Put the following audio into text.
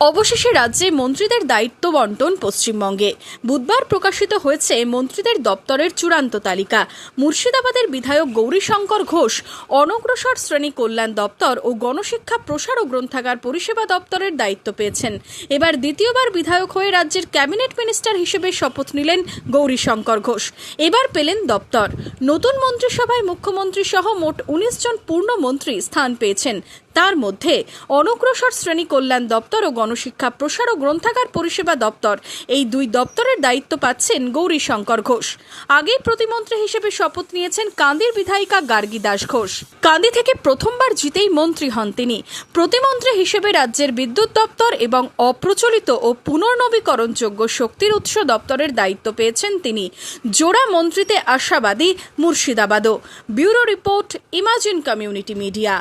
অবশেষে রাজ্যে মন্ত্রীদের দায়িত্ব বন্টন পশ্চিমবঙ্গে বুধবার প্রকাশিত হয়েছে মন্ত্রীদের দপ্তরের চূড়ান্ত তালিকা। মুর্শিদাবাদের বিধায়ক গৌরীশঙ্কর ঘোষ অনগ্রসর শ্রেণী কল্যাণ দপ্তর ও গণশিক্ষা প্রসার ও গ্রন্থাগার পরিষেবা দপ্তরের দায়িত্ব পেয়েছেন। এবার দ্বিতীয়বার বিধায়ক হয়ে রাজ্যের ক্যাবিনেট মিনিস্টার হিসেবে শপথ নিলেন গৌরীশঙ্কর ঘোষ। এবার পেলেন দপ্তর। নতুন মন্ত্রিসভায় মুখ্যমন্ত্রী সহ মোট 19 জন পূর্ণ মন্ত্রী স্থান পেয়েছেন। তার মধ্যে অনগ্রসর শ্রেণী কল্যাণ দপ্তর ও গণশিক্ষা প্রসার ও গ্রন্থাগার পরিষেবা দপ্তর, এই দুই দপ্তরের দায়িত্ব পাচ্ছেন গৌরীশঙ্কর ঘোষ। আগেই প্রতিমন্ত্রী হিসেবে শপথ নিয়েছেন কান্দির বিধায়িকা গার্গী দাস ঘোষ। কান্দি থেকে প্রথমবার জিতেই মন্ত্রী হন তিনি। প্রতিমন্ত্রী হিসেবে রাজ্যের বিদ্যুৎ দপ্তর এবং অপ্রচলিত ও পুনর্নবীকরণযোগ্য শক্তির উৎস দপ্তরের দায়িত্ব পেয়েছেন তিনি। জোড়া মন্ত্রীতে আশাবাদী মুর্শিদাবাদও। Bureau report, imagine community media.